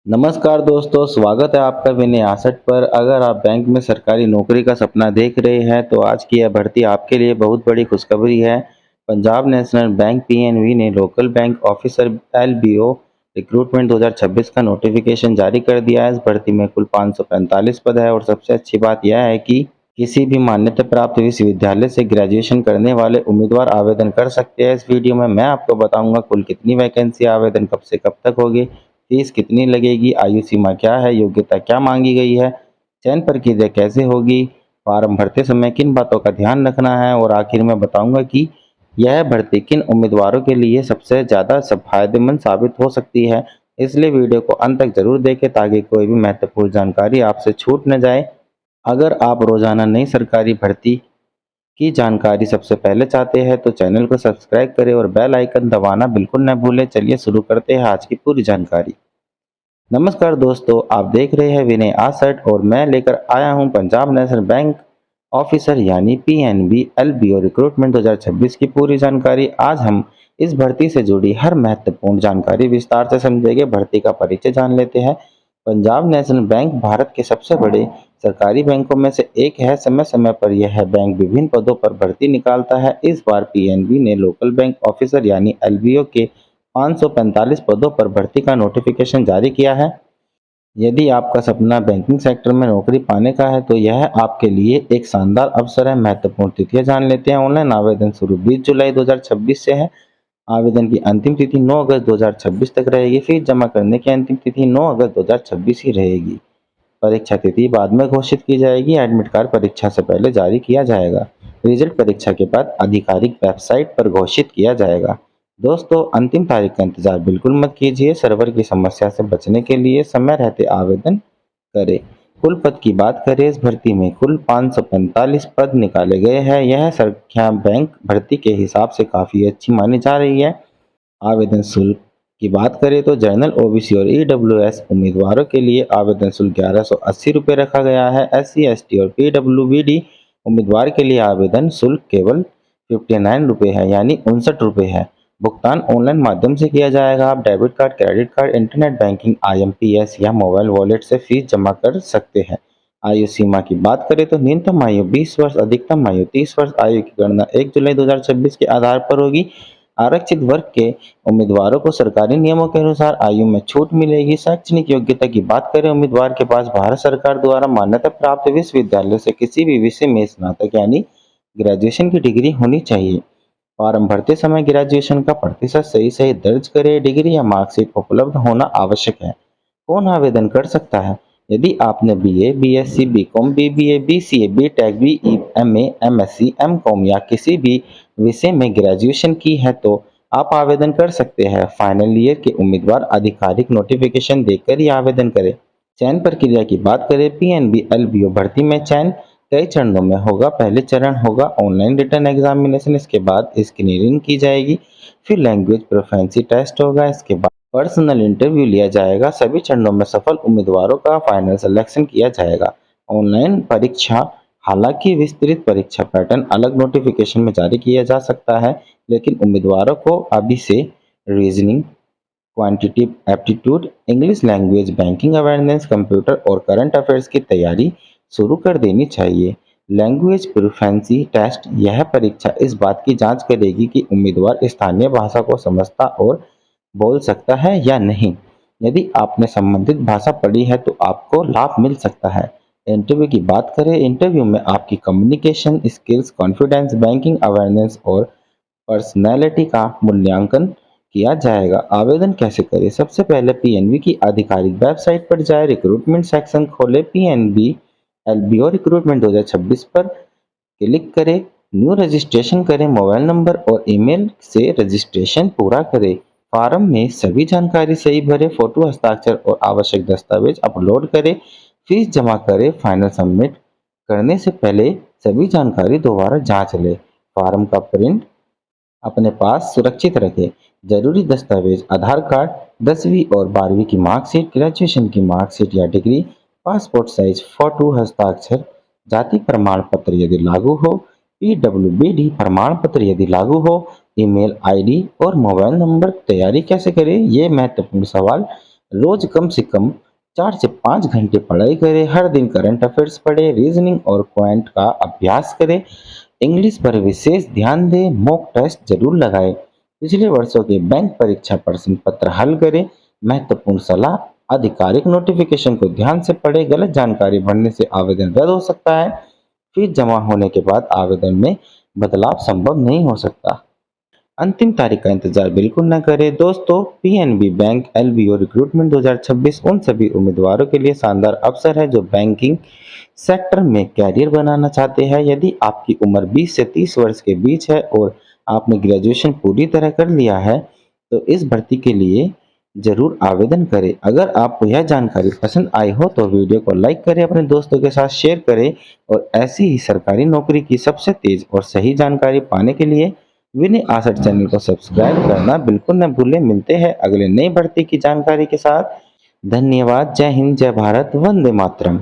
नमस्कार दोस्तों, स्वागत है आपका विनय आसट पर। अगर आप बैंक में सरकारी नौकरी का सपना देख रहे हैं तो आज की यह भर्ती आपके लिए बहुत बड़ी खुशखबरी है। पंजाब नेशनल बैंक पीएनबी ने local bank officer LBO recruitment 2026 का नोटिफिकेशन जारी कर दिया है। इस भर्ती में कुल 545 पद है और सबसे अच्छी बात यह है कि किसी भी मान्यता प्राप्त विश्वविद्यालय से ग्रेजुएशन करने वाले उम्मीदवार आवेदन कर सकते हैं। इस वीडियो में मैं आपको बताऊंगा कुल कितनी वैकेंसी, आवेदन कब से कब तक होगी, फीस कितनी लगेगी, आयु सीमा क्या है, योग्यता क्या मांगी गई है, चयन प्रक्रिया कैसे होगी, फॉर्म भरते समय किन बातों का ध्यान रखना है और आखिर में बताऊंगा कि यह भर्ती किन उम्मीदवारों के लिए सबसे ज़्यादा फायदेमंद साबित हो सकती है। इसलिए वीडियो को अंत तक जरूर देखें ताकि कोई भी महत्वपूर्ण जानकारी आपसे छूट न जाए। अगर आप रोजाना नई सरकारी भर्ती की जानकारी सबसे पहले चाहते हैं तो चैनल को सब्सक्राइब करें और बेल आइकन दबाना बिल्कुल न भूलें। चलिए शुरू करते हैं आज की पूरी जानकारी। नमस्कार दोस्तों, आप देख रहे हैं विनय आसट और मैं लेकर आया हूं पंजाब नेशनल बैंक ऑफिसर यानी पीएनबी एलबीओ रिक्रूटमेंट 2026 की पूरी जानकारी। आज हम इस भर्ती से जुड़ी हर महत्वपूर्ण जानकारी विस्तार से समझेंगे। भर्ती का परिचय जान लेते हैं। पंजाब नेशनल बैंक भारत के सबसे बड़े सरकारी बैंकों में से एक है। समय समय पर यह बैंक विभिन्न पदों पर भर्ती निकालता है। इस बार पीएनबी ने लोकल बैंक ऑफिसर यानी एलबीओ के 545 पदों पर भर्ती का नोटिफिकेशन जारी किया है। यदि आपका सपना बैंकिंग सेक्टर में नौकरी पाने का है तो यह आपके लिए एक शानदार अवसर है। महत्वपूर्ण तिथियां जान लेते हैं। ऑनलाइन आवेदन शुरू 20 जुलाई 2026 से है। आवेदन की अंतिम तिथि 9 अगस्त 2026 तक रहेगी। फीस जमा करने की अंतिम तिथि 9 अगस्त 2026 ही रहेगी। परीक्षा तिथि बाद में घोषित की जाएगी। एडमिट कार्ड परीक्षा से पहले जारी किया जाएगा। रिजल्ट परीक्षा के बाद आधिकारिक वेबसाइट पर घोषित किया जाएगा। दोस्तों, अंतिम तारीख का इंतजार बिल्कुल मत कीजिए। सर्वर की समस्या से बचने के लिए समय रहते आवेदन करें। कुल पद की बात करें, इस भर्ती में कुल 545 पद निकाले गए हैं। यह संख्या बैंक भर्ती के हिसाब से काफ़ी अच्छी मानी जा रही है। आवेदन शुल्क की बात करें तो जनरल ओबीसी और ईडब्ल्यूएस उम्मीदवारों के लिए आवेदन शुल्क 1180 रुपये रखा गया है। एससी एसटी और पीडब्ल्यूबीडी उम्मीदवार के लिए आवेदन शुल्क केवल 59 रुपये है, यानी 59 रुपये है। भुगतान ऑनलाइन माध्यम से किया जाएगा। आप debit card, credit card, internet banking, IMPS या मोबाइल वॉलेट से फीस जमा कर सकते हैं। आयु सीमा की बात करें तो न्यूनतम आयु 20 वर्ष, अधिकतम आयु 30 वर्ष। आयु की गणना 1 जुलाई 2026 के आधार पर होगी। आरक्षित वर्ग के उम्मीदवारों को सरकारी नियमों के अनुसार आयु में छूट मिलेगी। शैक्षणिक योग्यता की बात करें, उम्मीदवार के पास भारत सरकार द्वारा मान्यता प्राप्त विश्वविद्यालय से किसी भी विषय में स्नातक यानी ग्रेजुएशन की डिग्री होनी चाहिए। फॉर्म भरते समय ग्रेजुएशन का प्रतिशत सही सही दर्ज करें। डिग्री या मार्कशीट उपलब्ध होना आवश्यक है। कौन आवेदन कर सकता है? यदि आपने BA, BSc, BCom, BBA, BCA, BTech, BE, MA, MSc, MCom या किसी भी विषय में ग्रेजुएशन की है तो आप आवेदन कर सकते हैं। फाइनल ईयर के उम्मीदवार आधिकारिक नोटिफिकेशन देखकर ही आवेदन करें। चयन प्रक्रिया की बात करें, पीएनबी एलबीओ भर्ती में चयन कई चरणों में होगा। पहले चरण होगा ऑनलाइन रिटन एग्जामिनेशन, इसके बाद स्क्रीनिंग की जाएगी, फिर लैंग्वेज प्रोफिशिएंसी टेस्ट होगा, इसके बाद पर्सनल इंटरव्यू लिया जाएगा। सभी चरणों में सफल उम्मीदवारों का फाइनल सिलेक्शन किया जाएगा। ऑनलाइन परीक्षा, हालांकि विस्तृत परीक्षा पैटर्न अलग नोटिफिकेशन में जारी किया जा सकता है, लेकिन उम्मीदवारों को अभी से reasoning, quantitative aptitude, English language, banking awareness, computer और करंट अफेयर्स की तैयारी शुरू कर देनी चाहिए। लैंग्वेज प्रोफिशिएंसी टेस्ट, यह परीक्षा इस बात की जांच करेगी कि उम्मीदवार स्थानीय भाषा को समझता और बोल सकता है या नहीं। यदि आपने संबंधित भाषा पढ़ी है तो आपको लाभ मिल सकता है। इंटरव्यू की बात करें, इंटरव्यू में आपकी communication skills, confidence, banking awareness और पर्सनैलिटी का मूल्यांकन किया जाएगा। आवेदन कैसे करें? सबसे पहले पीएनबी की आधिकारिक वेबसाइट पर जाए, रिक्रूटमेंट सेक्शन खोले, पीएनबी एलबीओ रिक्रूटमेंट 2026 पर क्लिक करें, न्यू रजिस्ट्रेशन करें, मोबाइल नंबर और ईमेल से रजिस्ट्रेशन पूरा करें। फॉर्म में सभी जानकारी सही भरें, फोटो, हस्ताक्षर और आवश्यक दस्तावेज अपलोड करें, फीस जमा करें। फाइनल सबमिट करने से पहले सभी जानकारी दोबारा जांच लें। फॉर्म का प्रिंट अपने पास सुरक्षित रखें। जरूरी दस्तावेज आधार कार्ड, 10वीं और 12वीं की मार्कशीट, ग्रेजुएशन की मार्कशीट या डिग्री, पासपोर्ट साइज फोटो, हस्ताक्षर, जाति प्रमाण पत्र यदि लागू हो, पीडब्ल्यूबीडी प्रमाण पत्र यदि लागू हो, ईमेल आईडी और मोबाइल नंबर। तैयारी कैसे करें? ये महत्वपूर्ण सवाल। रोज कम से कम 4 से 5 घंटे पढ़ाई करें, हर दिन करंट अफेयर्स पढ़ें, रीजनिंग और क्वांट का अभ्यास करें, इंग्लिश पर विशेष ध्यान दें, मॉक टेस्ट जरूर लगाएं, पिछले वर्षों के बैंक परीक्षा प्रश्न पत्र हल करें, महत्वपूर्ण सलाह, आधिकारिक नोटिफिकेशन को ध्यान से पढ़ें, गलत जानकारी भरने से आवेदन रद्द हो सकता है, फीस जमा होने के बाद आवेदन में बदलाव संभव नहीं हो सकता। अंतिम तारीख का इंतजार बिल्कुल न करें दोस्तों। पीएनबी बैंक एलबीओ रिक्रूटमेंट 2026 उन सभी उम्मीदवारों के लिए शानदार अवसर है जो बैंकिंग सेक्टर में कैरियर बनाना चाहते हैं। यदि आपकी उम्र 20 से 30 वर्ष के बीच है और आपने ग्रेजुएशन पूरी तरह कर लिया है तो इस भर्ती के लिए जरूर आवेदन करें। अगर आपको यह जानकारी पसंद आई हो तो वीडियो को लाइक करें, अपने दोस्तों के साथ शेयर करें और ऐसी ही सरकारी नौकरी की सबसे तेज और सही जानकारी पाने के लिए विनय आसट चैनल को सब्सक्राइब करना बिल्कुल न भूलें। मिलते हैं अगले नई भर्ती की जानकारी के साथ। धन्यवाद। जय हिंद, जय भारत, वंदे मातरम।